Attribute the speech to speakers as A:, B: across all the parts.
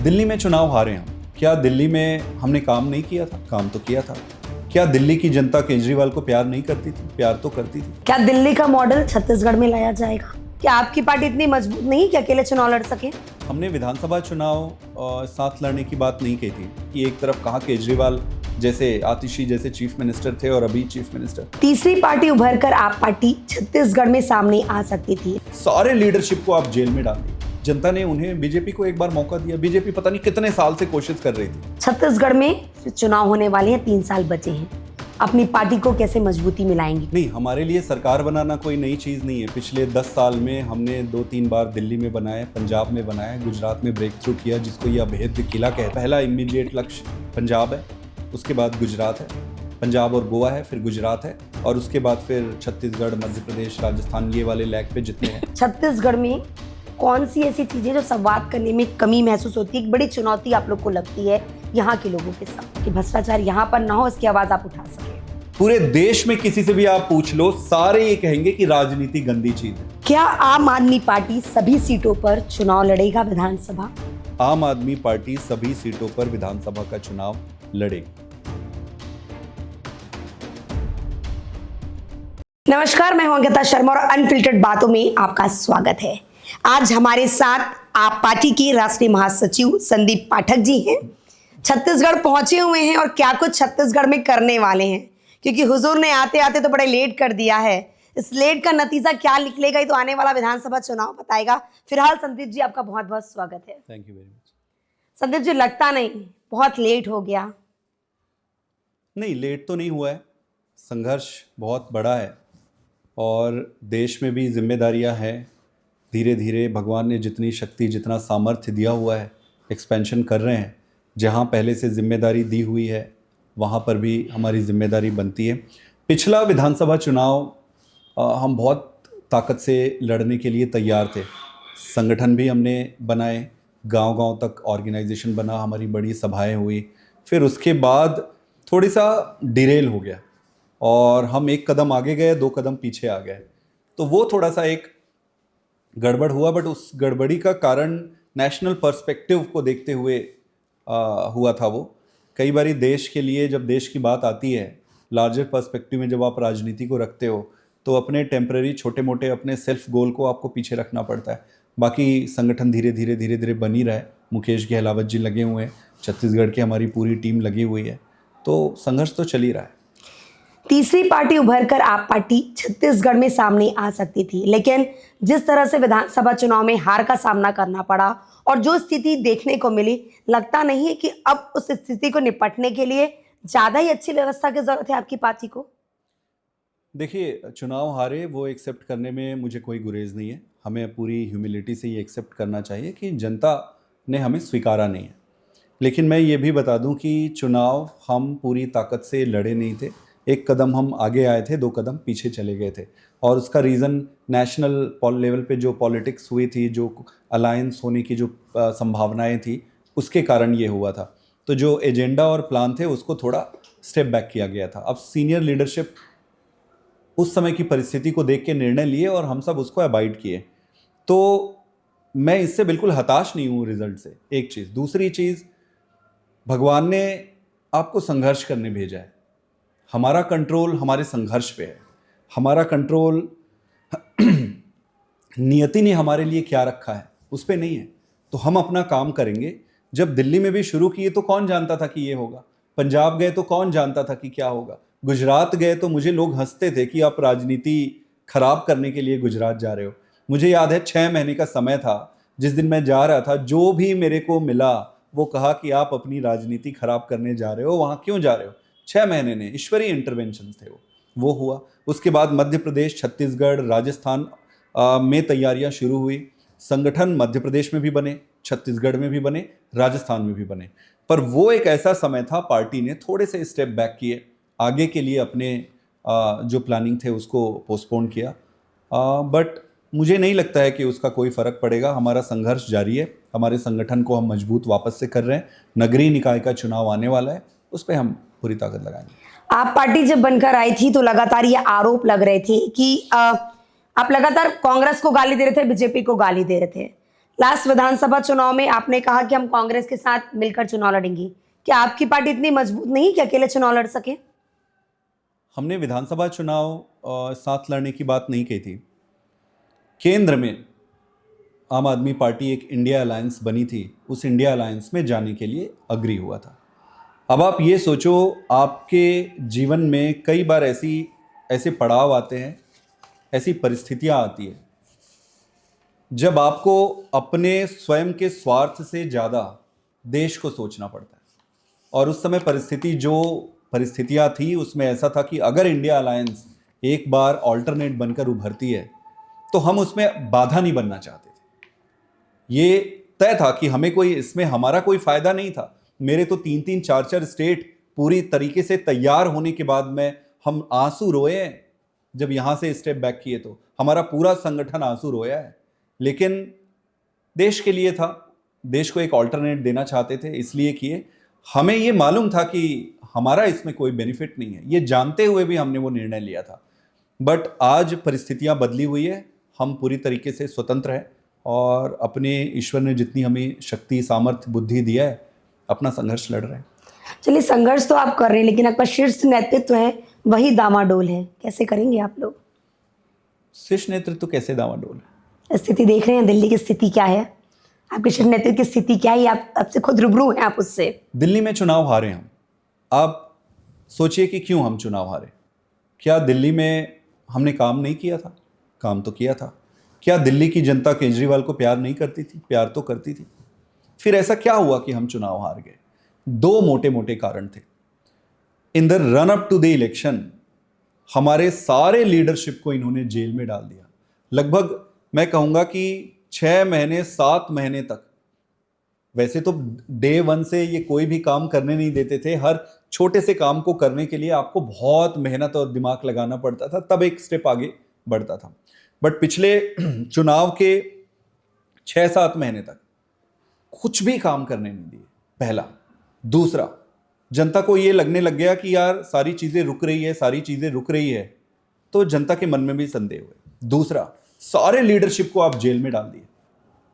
A: दिल्ली में चुनाव हारे हम। क्या दिल्ली में हमने काम नहीं किया था? काम तो किया था। क्या दिल्ली की जनता केजरीवाल को प्यार नहीं करती थी? प्यार तो करती थी।
B: क्या दिल्ली का मॉडल छत्तीसगढ़ में लाया जाएगा? क्या आपकी पार्टी इतनी मजबूत नहीं कि अकेले चुनाव लड़ सके?
A: हमने विधानसभा चुनाव साथ लड़ने की बात नहीं कही थी कि एक तरफ कहाँ केजरीवाल जैसे आतिशी जैसे चीफ मिनिस्टर थे और अभी चीफ मिनिस्टर।
B: तीसरी पार्टी उभर कर आप पार्टी छत्तीसगढ़ में सामने आ सकती थी।
A: सारे लीडरशिप को आप जेल में डाल दिए। जनता ने उन्हें बीजेपी को एक बार मौका दिया। बीजेपी पता नहीं कितने साल से कोशिश कर रही थी।
B: छत्तीसगढ़ में चुनाव होने वाले हैं, 3 साल बचे हैं। अपनी पार्टी को कैसे मजबूती मिलाएंगे?
A: नहीं, हमारे लिए सरकार बनाना कोई नई चीज़ नहीं है। पिछले 10 साल में हमने 2-3 बार दिल्ली में बनाया, पंजाब में बनाया, गुजरात में ब्रेक थ्रू किया, जिसको ये अभेद्य किला कहते हैं। पहला इमीडिएट लक्ष्य पंजाब है, उसके बाद गुजरात है, पंजाब और गोवा है, फिर गुजरात है और उसके बाद फिर छत्तीसगढ़, मध्य प्रदेश, राजस्थान, ये वाले लैग पे जितने हैं।
B: छत्तीसगढ़ में कौन सी ऐसी चीजें जो संवाद करने में कमी महसूस होती है, एक बड़ी चुनौती आप लोग को लगती है यहाँ के लोगों के साथ, कि भ्रष्टाचार यहाँ पर ना हो, इसकी आवाज आप उठा सके?
A: पूरे देश में किसी से भी आप पूछ लो, सारे ये कहेंगे कि राजनीति गंदी चीज है।
B: क्या आम आदमी पार्टी सभी सीटों पर चुनाव लड़ेगा विधानसभा?
A: आम आदमी पार्टी सभी सीटों पर विधानसभा का चुनाव लड़ेगी।
B: नमस्कार, मैं हूं अंकिता शर्मा और अनफिल्टर्ड बातों में आपका स्वागत है। आज हमारे साथ आप पार्टी के राष्ट्रीय महासचिव संदीप पाठक जी हैं। छत्तीसगढ़ पहुंचे हुए हैं और क्या कुछ छत्तीसगढ़ में करने वाले हैं, क्योंकि हुजूर ने आते आते तो बड़े लेट कर दिया है। इस लेट का नतीजा क्या निकलेगा ये तो आने वाला विधानसभा चुनाव बताएगा। फिलहाल संदीप जी, आपका बहुत बहुत स्वागत है।
A: Thank you very much.
B: Sandeep ji, लगता नहीं बहुत लेट हो गया?
A: नहीं, लेट तो नहीं हुआ है। संघर्ष बहुत बड़ा है और देश में भी जिम्मेदारियां हैं। धीरे धीरे भगवान ने जितनी शक्ति, जितना सामर्थ्य दिया हुआ है, एक्सपेंशन कर रहे हैं। जहां पहले से जिम्मेदारी दी हुई है वहां पर भी हमारी जिम्मेदारी बनती है। पिछला विधानसभा चुनाव हम बहुत ताकत से लड़ने के लिए तैयार थे। संगठन भी हमने बनाए, गांव-गांव तक ऑर्गेनाइजेशन बना, हमारी बड़ी सभाएं हुई। फिर उसके बाद थोड़ी सा डिरेल हो गया और हम एक कदम आगे गए, 2 कदम पीछे आ गए। तो वो थोड़ा सा एक गड़बड़ हुआ, बट उस गड़बड़ी का कारण नेशनल पर्सपेक्टिव को देखते हुए हुआ था। वो कई बारी देश के लिए जब देश की बात आती है, लार्जर पर्सपेक्टिव में जब आप राजनीति को रखते हो, तो अपने टेम्पररी छोटे मोटे अपने सेल्फ गोल को आपको पीछे रखना पड़ता है। बाकी संगठन धीरे धीरे बन ही रहा है। मुकेश गहलावत जी लगे हुए हैं, छत्तीसगढ़ की हमारी पूरी टीम लगी हुई है, तो संघर्ष तो चल ही रहा है।
B: तीसरी पार्टी उभर कर आप पार्टी छत्तीसगढ़ में सामने आ सकती थी, लेकिन जिस तरह से विधानसभा चुनाव में हार का सामना करना पड़ा और जो स्थिति देखने को मिली, लगता नहीं है कि अब उस स्थिति को निपटने के लिए ज्यादा ही अच्छी व्यवस्था की जरूरत है आपकी पार्टी को?
A: देखिए, चुनाव हारे वो एक्सेप्ट करने में मुझे कोई गुरेज नहीं है। हमें पूरी ह्यूमिलिटी से ये एक्सेप्ट करना चाहिए कि जनता ने हमें स्वीकारा नहीं है। लेकिन मैं ये भी बता दूं कि चुनाव हम पूरी ताकत से लड़े नहीं थे। एक कदम हम आगे आए थे, 2 कदम पीछे चले गए थे और उसका रीज़न नेशनल लेवल पे जो पॉलिटिक्स हुई थी, जो अलायंस होने की जो संभावनाएं थी, उसके कारण ये हुआ था। तो जो एजेंडा और प्लान थे उसको थोड़ा स्टेप बैक किया गया था। अब सीनियर लीडरशिप उस समय की परिस्थिति को देख के निर्णय लिए और हम सब उसको अबाइड किए। तो मैं इससे बिल्कुल हताश नहीं हूँ रिजल्ट से, एक चीज़। दूसरी चीज़, भगवान ने आपको संघर्ष करने भेजा है। हमारा कंट्रोल हमारे संघर्ष पे है। हमारा कंट्रोल नियति ने हमारे लिए क्या रखा है उस पे नहीं है। तो हम अपना काम करेंगे। जब दिल्ली में भी शुरू किए तो कौन जानता था कि ये होगा? पंजाब गए तो कौन जानता था कि क्या होगा? गुजरात गए तो मुझे लोग हंसते थे कि आप राजनीति खराब करने के लिए गुजरात जा रहे हो। मुझे याद है 6 महीने का समय था, जिस दिन मैं जा रहा था, जो भी मेरे को मिला वो कहा कि आप अपनी राजनीति खराब करने जा रहे हो, वहाँ क्यों जा रहे हो? 6 महीने ने ईश्वरीय इंटरवेंशन थे वो हुआ। उसके बाद मध्य प्रदेश, छत्तीसगढ़, राजस्थान में तैयारियां शुरू हुई। संगठन मध्य प्रदेश में भी बने, छत्तीसगढ़ में भी बने, राजस्थान में भी बने। पर वो एक ऐसा समय था, पार्टी ने थोड़े से स्टेप बैक किए, आगे के लिए अपने जो प्लानिंग थे उसको पोस्टपोन किया। बट मुझे नहीं लगता है कि उसका कोई फ़र्क पड़ेगा। हमारा संघर्ष जारी है। हमारे संगठन को हम मजबूत वापस से कर रहे हैं। नगरीय निकाय का चुनाव आने वाला है, उस पर हम पूरी ताकत लगाएंगे।
B: आप पार्टी जब बनकर आई थी तो लगातार ये आरोप लग रहे थे कि आप लगातार कांग्रेस को गाली दे रहे थे, बीजेपी को गाली दे रहे थे, लास्ट विधानसभा चुनाव में आपने कहा कि हम कांग्रेस के साथ मिलकर चुनाव लड़ेंगे। क्या आपकी पार्टी इतनी मजबूत नहीं कि अकेले चुनाव लड़ सके?
A: हमने विधानसभा चुनाव साथ लड़ने की बात नहीं कही थी। केंद्र में आम आदमी पार्टी एक इंडिया अलायंस बनी थी, उस इंडिया अलायंस में जाने के लिए अग्री हुआ था। अब आप ये सोचो, आपके जीवन में कई बार ऐसे पड़ाव आते हैं, ऐसी परिस्थितियां आती है जब आपको अपने स्वयं के स्वार्थ से ज़्यादा देश को सोचना पड़ता है। और उस समय परिस्थितियां थी उसमें ऐसा था कि अगर इंडिया अलायंस एक बार ऑल्टरनेट बनकर उभरती है तो हम उसमें बाधा नहीं बनना चाहते थे। ये तय था कि इसमें हमारा कोई फायदा नहीं था। मेरे तो 3-3, 4-4 स्टेट पूरी तरीके से तैयार होने के बाद में हम आंसू रोए हैं। जब यहां से स्टेप बैक किए तो हमारा पूरा संगठन आंसू रोया है। लेकिन देश के लिए था, देश को एक ऑल्टरनेट देना चाहते थे, इसलिए किए। हमें ये मालूम था कि हमारा इसमें कोई बेनिफिट नहीं है, ये जानते हुए भी हमने वो निर्णय लिया था। बट आज परिस्थितियां बदली हुई है, हम पूरी तरीके से स्वतंत्र हैं और अपने ईश्वर ने जितनी हमें शक्ति, सामर्थ्य, बुद्धि दिया है, अपना संघर्ष लड़ रहे हैं।
B: चलिए, संघर्ष तो आप कर रहे हैं, लेकिन आपका शीर्ष नेतृत्व है वही डामाडोल है। कैसे करेंगे आप लोग?
A: शीर्ष नेतृत्व कैसे डामाडोल है?
B: स्थिति देख रहे हैं, दिल्ली की स्थिति क्या है, आपके शीर्ष नेतृत्व की स्थिति क्या है, आप अब से खुद रूबरू हैं आप उससे।
A: दिल्ली में चुनाव हारे हम। आप सोचिए कि क्यों हम चुनाव हारे। क्या दिल्ली में हमने काम नहीं किया था? काम तो किया था। क्या दिल्ली की जनता केजरीवाल को प्यार नहीं करती थी? प्यार तो करती थी। फिर ऐसा क्या हुआ कि हम चुनाव हार गए? 2 मोटे मोटे कारण थे। In the run up to the election हमारे सारे लीडरशिप को इन्होंने जेल में डाल दिया। लगभग मैं कहूँगा कि 6 महीने, 7 महीने तक। वैसे तो डे 1 से ये कोई भी काम करने नहीं देते थे। हर छोटे से काम को करने के लिए आपको बहुत मेहनत और दिमाग लगाना पड़ता था, तब एक स्टेप आगे बढ़ता था। बट पिछले चुनाव के 6-7 महीने तक कुछ भी काम करने नहीं दिए, पहला। दूसरा, जनता को ये लगने लग गया कि यार सारी चीज़ें रुक रही है, तो जनता के मन में भी संदेह हुए। दूसरा, सारे लीडरशिप को आप जेल में डाल दिए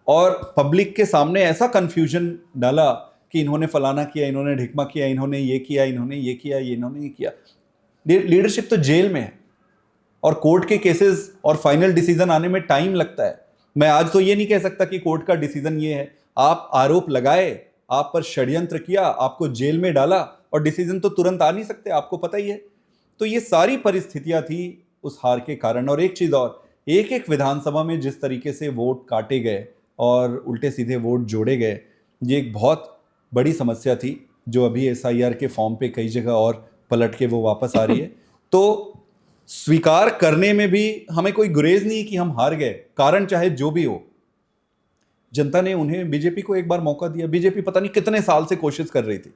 A: और पब्लिक के सामने ऐसा कंफ्यूजन डाला कि इन्होंने फलाना किया, इन्होंने ढिकमा किया, इन्होंने ये किया, इन्होंने ये किया। लीडरशिप तो जेल में है और कोर्ट के केसेस और फाइनल डिसीजन आने में टाइम लगता है। मैं आज तो ये नहीं कह सकता कि कोर्ट का डिसीजन ये है। आप आरोप लगाए, आप पर षड्यंत्र किया, आपको जेल में डाला और डिसीजन तो तुरंत आ नहीं सकते, आपको पता ही है। तो ये सारी परिस्थितियां थी उस हार के कारण। और एक चीज़ और, एक विधानसभा में जिस तरीके से वोट काटे गए और उल्टे सीधे वोट जोड़े गए, ये एक बहुत बड़ी समस्या थी जो अभी SIR के फॉर्म पे कई जगह और पलट के वो वापस आ रही है। तो स्वीकार करने में भी हमें कोई गुरेज नहीं कि हम हार गए, कारण चाहे जो भी हो। जनता ने उन्हें, बीजेपी को एक बार मौका दिया। बीजेपी पता नहीं कितने साल से कोशिश कर रही थी,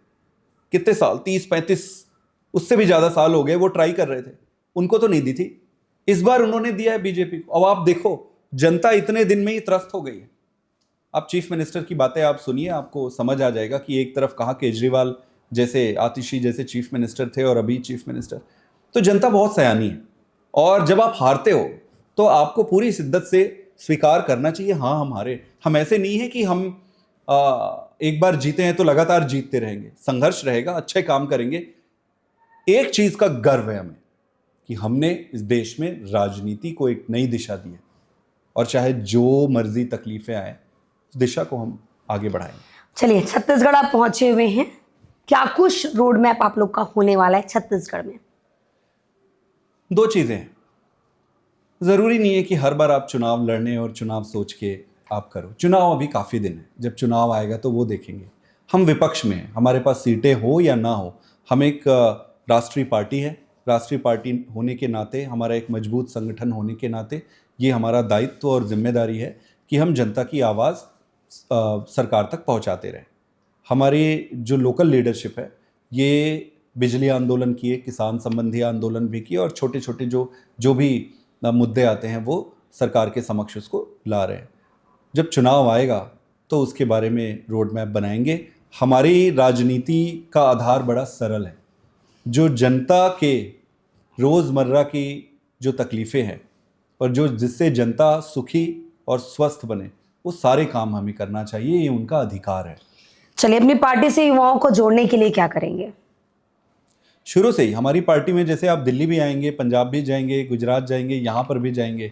A: कितने साल, 30-35, उससे भी ज़्यादा साल हो गए वो ट्राई कर रहे थे, उनको तो नहीं दी थी। इस बार उन्होंने दिया है बीजेपी को। अब आप देखो, जनता इतने दिन में ही त्रस्त हो गई है। आप चीफ मिनिस्टर की बातें आप सुनिए, आपको समझ आ जाएगा कि एक तरफ कहाँ केजरीवाल जैसे, आतिशी जैसे चीफ मिनिस्टर थे और अभी चीफ मिनिस्टर। तो जनता बहुत सयानी है और जब आप हारते हो तो आपको पूरी शिद्दत से स्वीकार करना चाहिए, हाँ हम हारे। हम ऐसे नहीं है कि हम एक बार जीते हैं तो लगातार जीतते रहेंगे। संघर्ष रहेगा, अच्छे काम करेंगे। एक चीज का गर्व है हमें कि हमने इस देश में राजनीति को एक नई दिशा दी है और चाहे जो मर्जी तकलीफें आए, उस दिशा को हम आगे बढ़ाएंगे।
B: चलिए, छत्तीसगढ़ आप पहुंचे हुए हैं, क्या कुछ रोड मैप आप लोग का होने वाला है छत्तीसगढ़ में?
A: 2 चीजें हैं। जरूरी नहीं है कि हर बार आप चुनाव लड़ने और चुनाव सोच के आप करो। चुनाव अभी काफी दिन है, जब चुनाव आएगा तो वो देखेंगे। हम विपक्ष में हैं, हमारे पास सीटें हो या ना हो, हम एक राष्ट्रीय पार्टी है। राष्ट्रीय पार्टी होने के नाते, हमारा एक मजबूत संगठन होने के नाते, ये हमारा दायित्व और जिम्मेदारी है कि हम जनता की आवाज़ सरकार तक पहुंचाते रहें। हमारी जो लोकल लीडरशिप है, ये बिजली आंदोलन किए, किसान संबंधी आंदोलन भी किए और छोटे छोटे जो भी मुद्दे आते हैं वो सरकार के समक्ष उसको ला रहे हैं। जब चुनाव आएगा तो उसके बारे में रोड मैप बनाएंगे। हमारी राजनीति का आधार बड़ा सरल है। जो जनता के रोज़मर्रा की जो तकलीफ़ें हैं और जिससे जनता सुखी और स्वस्थ बने, वो सारे काम हमें करना चाहिए, ये उनका अधिकार है।
B: चलिए, अपनी पार्टी से युवाओं को जोड़ने के लिए क्या करेंगे?
A: शुरू से ही हमारी पार्टी में, जैसे आप दिल्ली भी आएंगे, पंजाब भी जाएंगे, गुजरात जाएंगे, यहाँ पर भी जाएंगे,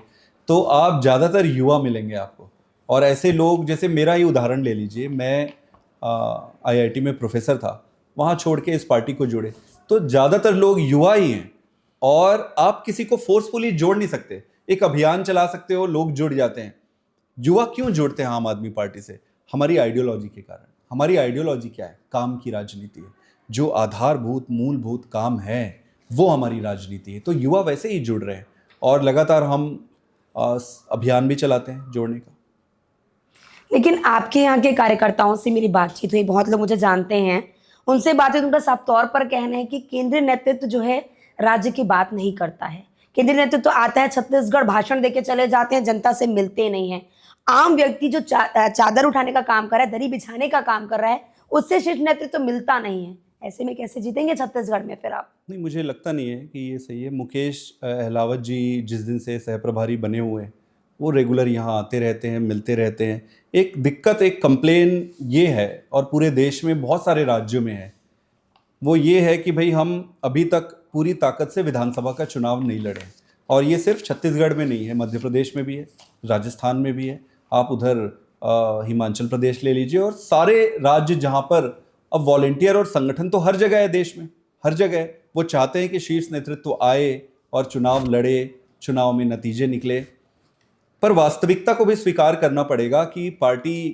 A: तो आप ज़्यादातर युवा मिलेंगे आपको। और ऐसे लोग, जैसे मेरा ही उदाहरण ले लीजिए, मैं IIT में प्रोफेसर था, वहाँ छोड़ के इस पार्टी को जुड़े, तो ज़्यादातर लोग युवा ही हैं। और आप किसी को फोर्सफुली जोड़ नहीं सकते, एक अभियान चला सकते हो, लोग जुड़ जाते हैं। युवा क्यों जुड़ते हैं आम आदमी पार्टी से? हमारी आइडियोलॉजी के कारण। हमारी आइडियोलॉजी क्या है? काम की राजनीति है। जो आधारभूत मूलभूत काम है वो हमारी राजनीति है। तो युवा वैसे ही जुड़ रहे हैं और लगातार हम अभियान भी चलाते हैं जोड़ने का।
B: लेकिन आपके यहाँ के कार्यकर्ताओं से मेरी बातचीत हुई, बहुत लोग मुझे जानते हैं, उनसे बातचीत उनका साफ तौर पर कहना है कि केंद्रीय नेतृत्व जो है राज्य की बात नहीं करता है। केंद्रीय नेतृत्व तो आता है छत्तीसगढ़, भाषण देके चले जाते हैं, जनता से मिलते नहीं हैं। आम व्यक्ति जो चादर उठाने का काम कर रहा है, दरी बिछाने का काम कर रहा है, उससे शीर्ष नेतृत्व तो मिलता नहीं है। ऐसे में कैसे जीतेंगे छत्तीसगढ़ में फिर आप?
A: नहीं, मुझे लगता नहीं है कि ये सही है। मुकेश अहलावत जी जिस दिन से सहप्रभारी बने हुए हैं, वो रेगुलर यहाँ आते रहते हैं, मिलते रहते हैं। एक दिक्कत, एक कंप्लेन ये है, और पूरे देश में बहुत सारे राज्यों में है, वो ये है कि भाई हम अभी तक पूरी ताकत से विधानसभा का चुनाव नहीं लड़े। और ये सिर्फ छत्तीसगढ़ में नहीं है, मध्य प्रदेश में भी है, राजस्थान में भी है, आप उधर हिमाचल प्रदेश ले लीजिए, और सारे राज्य जहाँ पर अब वॉलेंटियर और संगठन तो हर जगह है देश में, हर जगह। वो चाहते हैं कि शीर्ष नेतृत्व आए और चुनाव लड़े, चुनाव में नतीजे निकले। पर वास्तविकता को भी स्वीकार करना पड़ेगा कि पार्टी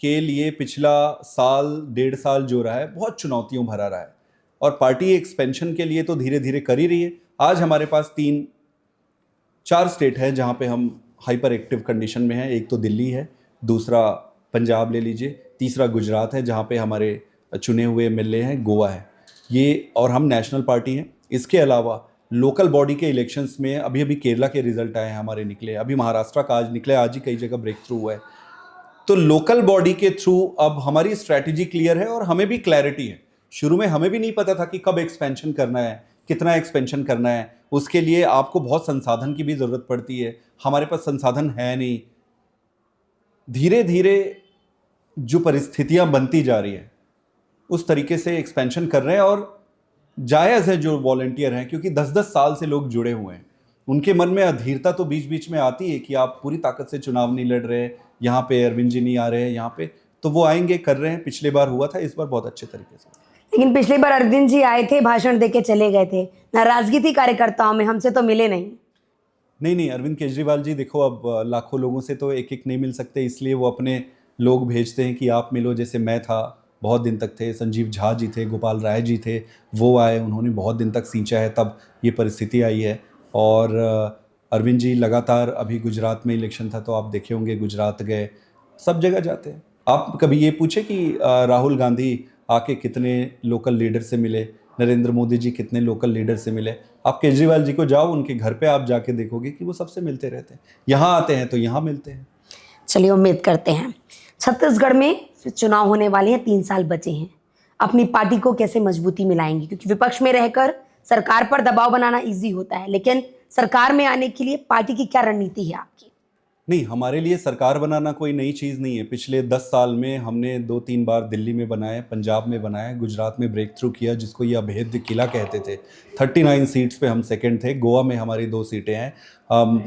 A: के लिए पिछला साल, 1.5 साल जो रहा है, बहुत चुनौतियों भरा रहा है। और पार्टी एक्सपेंशन के लिए तो धीरे धीरे कर ही रही है। आज हमारे पास 3-4 स्टेट है जहाँ पे हम हाइपर एक्टिव कंडीशन में हैं। एक तो दिल्ली है, दूसरा पंजाब ले लीजिए, तीसरा गुजरात है जहाँ पे हमारे चुने हुए MLA हैं, गोवा है ये, और हम नेशनल पार्टी हैं। इसके अलावा लोकल बॉडी के इलेक्शंस में अभी अभी केरला के रिजल्ट आए हैं हमारे, निकले, अभी महाराष्ट्र का आज निकले, आज ही कई जगह ब्रेक थ्रू हुआ है। तो लोकल बॉडी के थ्रू अब हमारी स्ट्रैटेजी क्लियर है और हमें भी क्लैरिटी है। शुरू में हमें भी नहीं पता था कि कब एक्सपेंशन करना है, कितना एक्सपेंशन करना है। उसके लिए आपको बहुत संसाधन की भी ज़रूरत पड़ती है, हमारे पास संसाधन है नहीं। धीरे धीरे जो परिस्थितियां बनती जा रही है उस तरीके से एक्सपेंशन कर रहे हैं। और जायज़ है जो वॉलंटियर हैं, क्योंकि 10-10 साल से लोग जुड़े हुए हैं, उनके मन में अधीरता तो बीच बीच में आती है कि आप पूरी ताकत से चुनाव नहीं लड़ रहे, यहाँ पे अरविंद जी नहीं आ रहे हैं यहाँ पे, तो वो आएंगे, कर रहे हैं। पिछले बार हुआ था, इस बार बहुत अच्छे तरीके से।
B: लेकिन पिछली बार अरविंद जी आए थे, भाषण देके चले गए थे, नाराजगी थी कार्यकर्ताओं में, हमसे तो मिले नहीं।
A: नहीं, अरविंद केजरीवाल जी देखो, अब लाखों लोगों से तो एक एक नहीं मिल सकते, इसलिए वो अपने लोग भेजते हैं कि आप मिलो। जैसे मैं था, बहुत दिन तक थे, संजीव झा जी थे, गोपाल राय जी थे, वो आए, उन्होंने बहुत दिन तक सींचा है, तब ये परिस्थिति आई है। और अरविंद जी लगातार, अभी गुजरात में इलेक्शन था तो आप देखे होंगे, गुजरात गए, सब जगह जाते हैं। आप कभी ये पूछे कि राहुल गांधी आके कितने लोकल लीडर से मिले, नरेंद्र मोदी जी कितने लोकल लीडर से मिले? आप केजरीवाल जी को जाओ, उनके घर पे आप जाके देखोगे कि वो सबसे मिलते रहते हैं। यहाँ आते हैं तो यहाँ मिलते हैं।
B: चलिए, उम्मीद करते हैं छत्तीसगढ़ में चुनाव होने वाले हैं, 3 साल बचे हैं, अपनी पार्टी को कैसे मजबूती मिलाएंगे? क्योंकि विपक्ष में रहकर सरकार पर दबाव बनाना इजी होता है, लेकिन सरकार में आने के लिए पार्टी की क्या रणनीति है आपकी?
A: नहीं, हमारे लिए सरकार बनाना कोई नई चीज़ नहीं है। पिछले 10 साल में हमने 2-3 बार दिल्ली में बनाए, पंजाब में बनाए, गुजरात में ब्रेक थ्रू किया, जिसको ये अभेद्य किला कहते थे। 39 सीट्स पे हम सेकंड थे। गोवा में हमारी 2 सीटें हैं।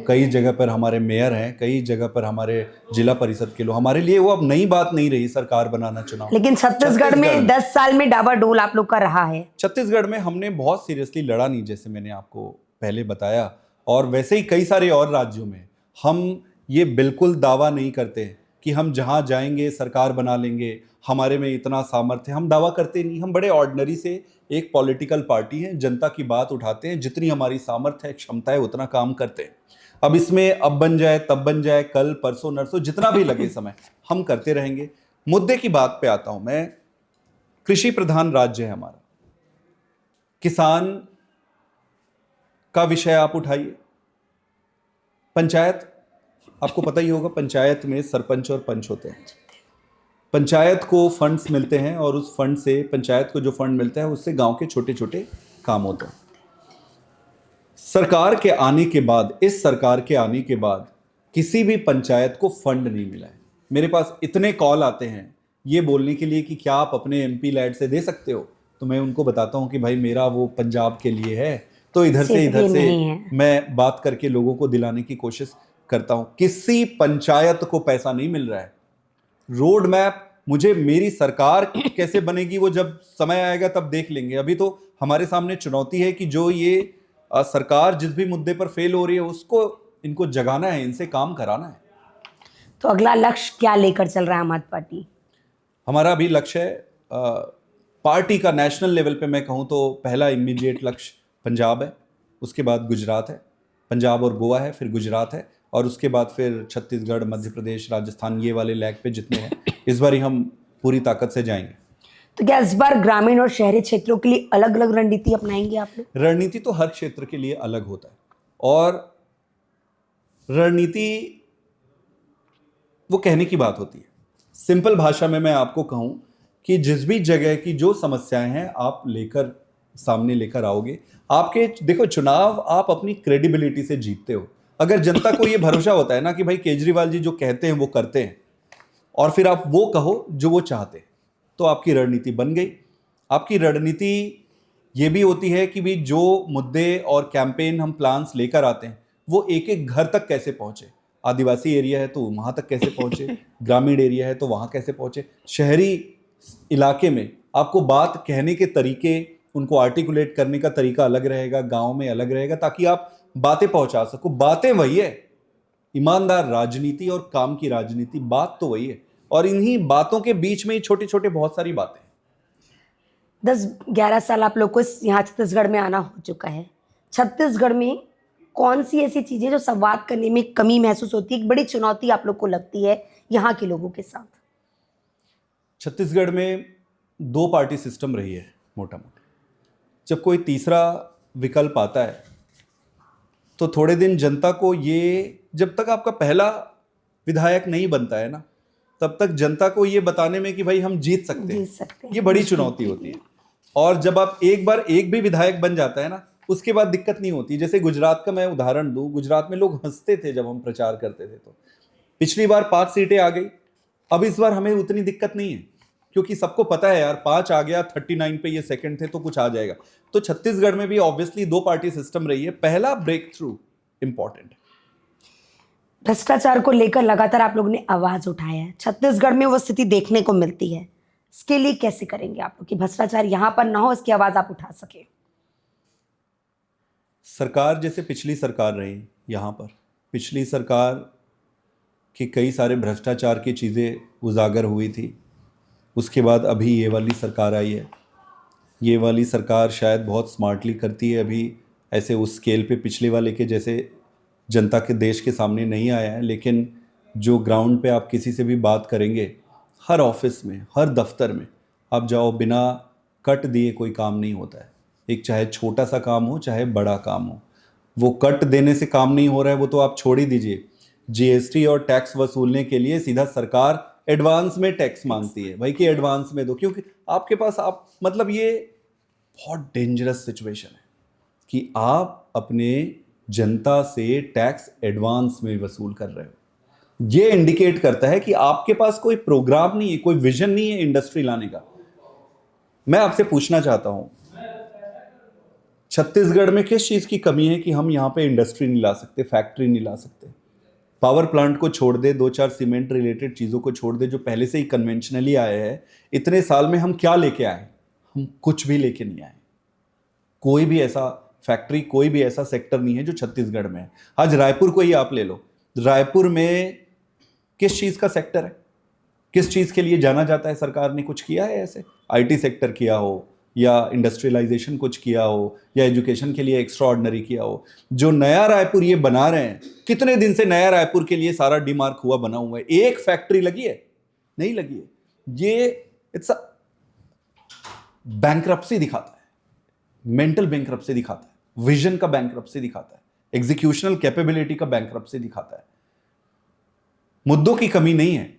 A: कई जगह पर हमारे मेयर हैं, कई जगह पर हमारे जिला परिषद के लोग। हमारे लिए वो अब नई बात नहीं रही सरकार बनाना, चुनाव।
B: लेकिन छत्तीसगढ़ में 10 साल में डावाडोल आप लोग का रहा है।
A: छत्तीसगढ़ में हमने बहुत सीरियसली लड़ा नहीं, जैसे मैंने आपको पहले बताया, और वैसे ही कई सारे और राज्यों में हम ये बिल्कुल दावा नहीं करते कि हम जहाँ जाएंगे सरकार बना लेंगे, हमारे में इतना सामर्थ्य। हम दावा करते नहीं, हम बड़े ऑर्डिनरी से एक पॉलिटिकल पार्टी हैं, जनता की बात उठाते हैं, जितनी हमारी सामर्थ्य है, क्षमता है, उतना काम करते हैं। अब इसमें अब बन जाए, तब बन जाए, कल परसों नरसों, जितना भी लगे समय, हम करते रहेंगे। मुद्दे की बात पे आता हूं मैं। कृषि प्रधान राज्य है हमारा, किसान का विषय आप उठाइए, पंचायत, आपको पता ही होगा, पंचायत में सरपंच और पंच होते हैं। पंचायत को फंड्स मिलते हैं और उस फंड से, पंचायत को जो फंड मिलता है उससे गांव के छोटे छोटे काम होते हैं। सरकार के आने के बाद, इस सरकार के आने के बाद किसी भी पंचायत को फंड नहीं मिला है। मेरे पास इतने कॉल आते हैं ये बोलने के लिए कि क्या आप अपने एमपी लैड से दे सकते हो, तो मैं उनको बताता हूँ कि भाई मेरा वो पंजाब के लिए है, तो इधर से मैं बात करके लोगों को दिलाने की कोशिश करता हूँ। किसी पंचायत को पैसा नहीं मिल रहा है। रोड मैप मुझे, मेरी सरकार कैसे बनेगी वो जब समय आएगा तब देख लेंगे। अभी तो हमारे सामने चुनौती है कि जो ये सरकार जिस भी मुद्दे पर फेल हो रही है उसको इनको जगाना है, इनसे काम कराना है।
B: तो अगला लक्ष्य क्या लेकर चल रहा है आम आदमी पार्टी?
A: हमारा अभी लक्ष्य है पार्टी का नेशनल लेवल पे मैं कहूँ तो पहला इमीडिएट लक्ष्य पंजाब है, उसके बाद गुजरात है, पंजाब और गोवा है, फिर गुजरात है, और उसके बाद फिर छत्तीसगढ़, मध्य प्रदेश, राजस्थान, ये वाले लैग पे जितने हैं इस बार ही हम पूरी ताकत से जाएंगे।
B: तो क्या इस बार ग्रामीण और शहरी क्षेत्रों के लिए अलग अलग रणनीति अपनाएंगे आप लोग?
A: रणनीति तो हर क्षेत्र के लिए अलग होता है, और रणनीति वो कहने की बात होती है। सिंपल भाषा में मैं आपको कहूं कि जिस भी जगह की जो समस्याएं हैं आप सामने लेकर आओगे। आपके देखो, चुनाव आप अपनी क्रेडिबिलिटी से जीतते हो। अगर जनता को ये भरोसा होता है ना कि भाई केजरीवाल जी जो कहते हैं वो करते हैं, और फिर आप वो कहो जो वो चाहते हैं, तो आपकी रणनीति बन गई। आपकी रणनीति ये भी होती है कि भी जो मुद्दे और कैंपेन हम प्लान्स लेकर आते हैं वो एक एक घर तक कैसे पहुंचे। आदिवासी एरिया है तो वहां तक कैसे पहुंचे, ग्रामीण एरिया है तो वहां कैसे पहुंचे, शहरी इलाके में आपको बात कहने के तरीके, उनको आर्टिकुलेट करने का तरीका अलग रहेगा, गांव में अलग रहेगा, ताकि आप बातें पहुंचा सको। बातें वही है, ईमानदार राजनीति और काम की राजनीति, बात तो वही है, और इन्हीं बातों के बीच में ही छोटे छोटे बहुत सारी बातें।
B: 10-11 साल आप लोग को यहाँ छत्तीसगढ़ में आना हो चुका है। छत्तीसगढ़ में कौन सी ऐसी चीजें जो संवाद करने में कमी महसूस होती है, एक बड़ी चुनौती आप लोग को लगती है यहाँ के लोगों के साथ?
A: छत्तीसगढ़ में 2 पार्टी सिस्टम रही है मोटा मोटा। जब कोई तीसरा विकल्प आता है तो थोड़े दिन जनता को ये, जब तक आपका पहला विधायक नहीं बनता है ना, तब तक जनता को ये बताने में कि भाई हम जीत सकते हैं, ये बड़ी चुनौती होती है। और जब आप एक बार एक भी विधायक बन जाता है ना, उसके बाद दिक्कत नहीं होती। जैसे गुजरात का मैं उदाहरण दूं, गुजरात में लोग हंसते थे जब हम प्रचार करते थे। तो पिछली बार 5 सीटें आ गई, अब इस बार हमें उतनी दिक्कत नहीं है, क्योंकि सबको पता है यार 5 आ गया, 39 पे ये सेकंड थे तो कुछ आ जाएगा। तो छत्तीसगढ़ में भी ऑब्वियसली 2 पार्टी सिस्टम रही है। पहला ब्रेक थ्रू इंपॉर्टेंट है।
B: भ्रष्टाचार को लेकर लगातार आप लोगों ने आवाज उठाया है, छत्तीसगढ़ में वो स्थिति देखने को मिलती है। इसके लिए कैसे करेंगे आप लोग कि भ्रष्टाचार यहाँ पर ना हो, इसकी आवाज आप उठा सके?
A: सरकार जैसे पिछली सरकार रही, यहाँ पर पिछली सरकार की कई सारे भ्रष्टाचार की चीज़ें उजागर हुई थी। उसके बाद अभी ये वाली सरकार आई है। ये वाली सरकार शायद बहुत स्मार्टली करती है। अभी ऐसे उस स्केल पे पिछले वाले के जैसे जनता के देश के सामने नहीं आया है, लेकिन जो ग्राउंड पे आप किसी से भी बात करेंगे, हर ऑफिस में, हर दफ्तर में आप जाओ, बिना कट दिए कोई काम नहीं होता है। एक चाहे छोटा सा काम हो चाहे बड़ा काम हो, वो कट देने से काम नहीं हो रहा है वो तो आप छोड़ ही दीजिए। जीएसटी और टैक्स वसूलने के लिए सीधा सरकार एडवांस में टैक्स मांगती है, भाई कि एडवांस में दो, क्योंकि आपके पास आप मतलब ये बहुत डेंजरस सिचुएशन है कि आप अपने जनता से टैक्स एडवांस में वसूल कर रहे हो। ये इंडिकेट करता है कि आपके पास कोई प्रोग्राम नहीं है, कोई विजन नहीं है इंडस्ट्री लाने का। मैं आपसे पूछना चाहता हूं, छत्तीसगढ़ में किस चीज की कमी है कि हम यहां पे इंडस्ट्री नहीं ला सकते, फैक्ट्री नहीं ला सकते? पावर प्लांट को छोड़ दे, 2-4 सीमेंट रिलेटेड चीजों को छोड़ दे जो पहले से ही कन्वेंशनली आए हैं, इतने साल में हम क्या लेके आए? हम कुछ भी लेके नहीं आए। कोई भी ऐसा फैक्ट्री, कोई भी ऐसा सेक्टर नहीं है जो छत्तीसगढ़ में है। आज रायपुर को ही आप ले लो, रायपुर में किस चीज का सेक्टर है, किस चीज के लिए जाना जाता है? सरकार ने कुछ किया है ऐसे? आईटी सेक्टर किया हो, या इंडस्ट्रियलाइजेशन कुछ किया हो, या एजुकेशन के लिए एक्स्ट्रा ऑर्डिनरी किया हो? जो नया रायपुर ये बना रहे हैं, कितने दिन से नया रायपुर के लिए सारा डीमार्क हुआ बना हुआ है, एक फैक्ट्री लगी है? नहीं लगी है। ये इट्स अ बैंक्रप्सी दिखाता है, मेंटल बैंक्रप्सी दिखाता है, विजन का बैंक्रप्सी दिखाता है, एग्जीक्यूशनल कैपेबिलिटी का बैंक्रप्सी दिखाता है। मुद्दों की कमी नहीं है।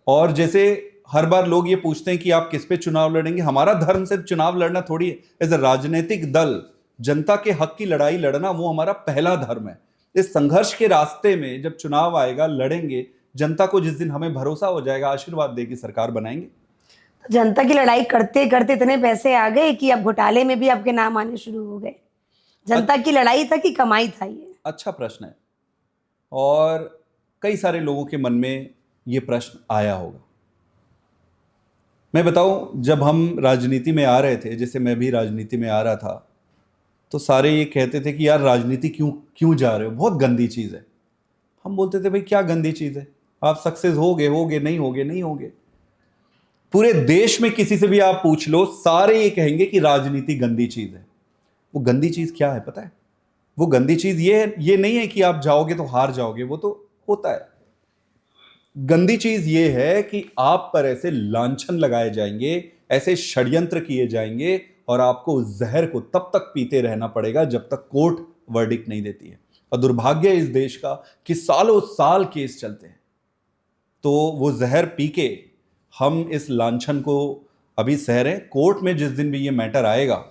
A: और जैसे हर बार लोग ये पूछते हैं कि आप किस पे चुनाव लड़ेंगे, हमारा धर्म सिर्फ चुनाव लड़ना थोड़ी है। एज अ राजनीतिक दल जनता के हक की लड़ाई लड़ना वो हमारा पहला धर्म है। इस संघर्ष के रास्ते में जब चुनाव आएगा, लड़ेंगे, जनता को जिस दिन हमें भरोसा हो जाएगा, आशीर्वाद देगी, सरकार बनाएंगे।
B: तो जनता की लड़ाई करते करते इतने पैसे आ गए कि अब घोटाले में भी आपके नाम आने शुरू हो गए। जनता की लड़ाई था कि कमाई था ये?
A: अच्छा प्रश्न है, और कई सारे लोगों के मन में ये प्रश्न आया होगा। मैं बताऊं, जब हम राजनीति में आ रहे थे, जैसे मैं भी राजनीति में आ रहा था, तो सारे ये कहते थे कि यार राजनीति क्यों जा रहे हो, बहुत गंदी चीज़ है। हम बोलते थे भाई क्या गंदी चीज़ है, आप सक्सेस होगे नहीं होगे। पूरे देश में किसी से भी आप पूछ लो, सारे ये कहेंगे कि राजनीति गंदी चीज़ है। वो गंदी चीज़ क्या है पता है? वो गंदी चीज़ ये नहीं है कि आप जाओगे तो हार जाओगे, वो तो होता है। गंदी चीज़ ये है कि आप पर ऐसे लांछन लगाए जाएंगे, ऐसे षड्यंत्र किए जाएंगे, और आपको उस जहर को तब तक पीते रहना पड़ेगा जब तक कोर्ट वर्डिक्ट नहीं देती है। और दुर्भाग्य इस देश का कि सालों साल केस चलते हैं, तो वो जहर पी के हम इस लांछन को अभी सह रहे हैं। कोर्ट में जिस दिन भी ये मैटर आएगा,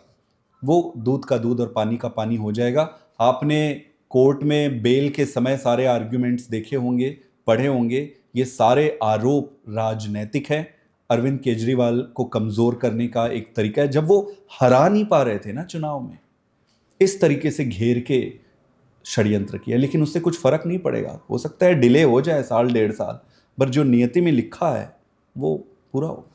A: वो दूध का दूध और पानी का पानी हो जाएगा। आपने कोर्ट में बेल के समय सारे आर्ग्यूमेंट्स देखे होंगे, पढ़े होंगे। ये सारे आरोप राजनैतिक है। अरविंद केजरीवाल को कमज़ोर करने का एक तरीका है। जब वो हरा नहीं पा रहे थे ना चुनाव में, इस तरीके से घेर के षड्यंत्र किया, लेकिन उससे कुछ फर्क नहीं पड़ेगा। हो सकता है डिले हो जाए साल डेढ़ साल, पर जो नियति में लिखा है वो पूरा हो।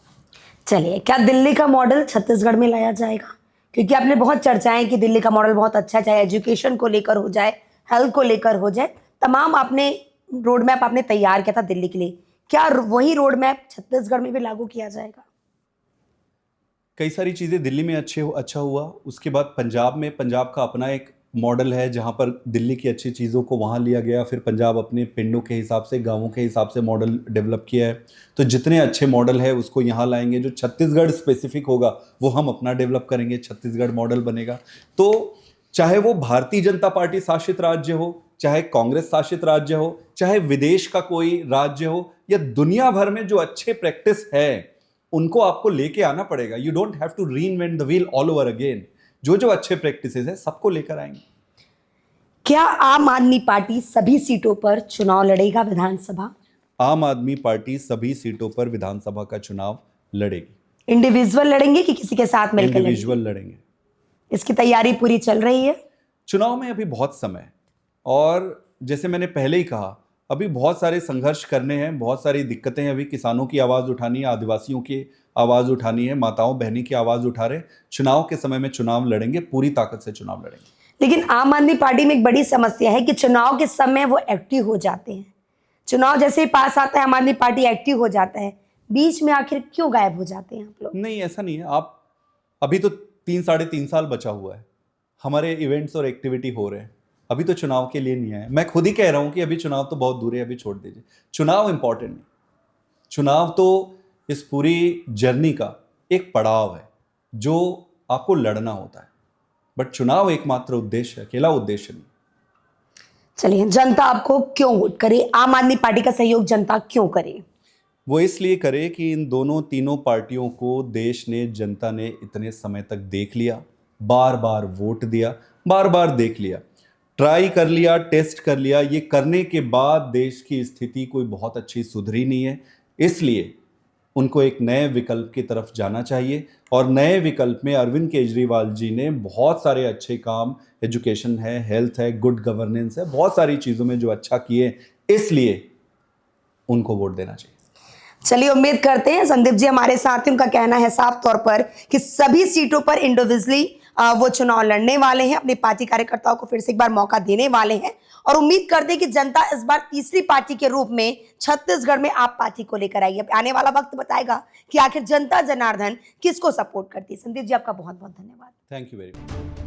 B: चलिए, क्या दिल्ली का मॉडल छत्तीसगढ़ में लाया जाएगा? क्योंकि आपने बहुत चर्चाएं कि दिल्ली का मॉडल बहुत अच्छा, चाहे एजुकेशन को लेकर हो जाए, हेल्थ को लेकर हो जाए, तमाम आपने रोड मैप आपने तैयार किया था दिल्ली के लिए। क्या वही रोड मैप छत्तीसगढ़ में भी लागू किया जाएगा?
A: कई सारी चीज़ें दिल्ली में अच्छा हुआ। उसके बाद पंजाब का अपना एक मॉडल है, जहाँ पर दिल्ली की अच्छी चीज़ों को वहाँ लिया गया। फिर पंजाब अपने पिंडों के हिसाब से, गांवों के हिसाब से मॉडल डेवलप किया है। तो जितने अच्छे मॉडल है उसको यहाँ लाएंगे। जो छत्तीसगढ़ स्पेसिफिक होगा वो हम अपना डेवलप करेंगे, छत्तीसगढ़ मॉडल बनेगा। तो चाहे वो भारतीय जनता पार्टी शासित राज्य हो, चाहे कांग्रेस शासित राज्य हो, चाहे विदेश का कोई राज्य हो, या दुनिया भर में जो अच्छे प्रैक्टिस है उनको आपको लेके आना पड़ेगा। You don't have to reinvent the wheel all over again. जो अच्छे प्रैक्टिसेस है सबको लेकर आएंगे।
B: क्या आम आदमी पार्टी सभी सीटों पर चुनाव लड़ेगा विधानसभा?
A: आम आदमी पार्टी सभी सीटों पर विधानसभा का चुनाव लड़ेगी।
B: इंडिविजुअल लड़ेंगे कि किसी के साथ मिलकर
A: इंडिविजुअल लड़ेंगे।
B: इसकी तैयारी पूरी चल रही है?
A: चुनाव में अभी बहुत समय है, और जैसे मैंने पहले ही कहा, अभी बहुत सारे संघर्ष करने हैं, बहुत सारी दिक्कतें हैं। अभी किसानों की आवाज़ उठानी है, आदिवासियों की आवाज़ उठानी है, माताओं बहनी की आवाज़ उठा रहे। चुनाव के समय में चुनाव लड़ेंगे, पूरी ताकत से चुनाव लड़ेंगे।
B: लेकिन आम आदमी पार्टी में एक बड़ी समस्या है कि चुनाव के समय वो एक्टिव हो जाते हैं। चुनाव जैसे ही पास आता है आम आदमी पार्टी एक्टिव हो जाता है, बीच में आखिर क्यों गायब हो जाते हैं आप लोग?
A: नहीं, ऐसा नहीं है। आप अभी तो 3-3.5 साल बचा हुआ है, हमारे इवेंट्स और एक्टिविटी हो रहे हैं। अभी तो चुनाव के लिए नहीं आए। मैं खुद ही कह रहा हूं कि अभी चुनाव तो बहुत दूर है, अभी छोड़ दीजिए। चुनाव इंपॉर्टेंट नहीं, चुनाव तो इस पूरी जर्नी का एक पड़ाव है जो आपको लड़ना होता है, बट चुनाव एकमात्र उद्देश्य है, अकेला उद्देश्य नहीं।
B: चलिए, जनता आपको क्यों वोट करे? आम आदमी पार्टी का सहयोग जनता क्यों करे?
A: वो इसलिए करे कि इन तीनों पार्टियों को देश ने, जनता ने इतने समय तक देख लिया, बार बार वोट दिया, बार बार देख लिया, ट्राई कर लिया, टेस्ट कर लिया। ये करने के बाद देश की स्थिति कोई बहुत अच्छी सुधरी नहीं है। इसलिए उनको एक नए विकल्प की तरफ जाना चाहिए, और नए विकल्प में अरविंद केजरीवाल जी ने बहुत सारे अच्छे काम, एजुकेशन है, हेल्थ है, गुड गवर्नेंस है, बहुत सारी चीज़ों में जो अच्छा किए, इसलिए उनको वोट देना चाहिए।
B: चलिए, उम्मीद करते हैं संदीप जी हमारे साथ हैं। उनका कहना है साफ तौर पर कि सभी सीटों पर इंडिविजुअली वो चुनाव लड़ने वाले हैं, अपनी पार्टी कार्यकर्ताओं को फिर से एक बार मौका देने वाले हैं, और उम्मीद करते हैं कि जनता इस बार तीसरी पार्टी के रूप में छत्तीसगढ़ में आप पार्टी को लेकर आई है। आने वाला वक्त बताएगा कि आखिर जनता जनार्दन किसको सपोर्ट करती है। संदीप जी, आपका बहुत बहुत धन्यवाद।
A: Thank you very much.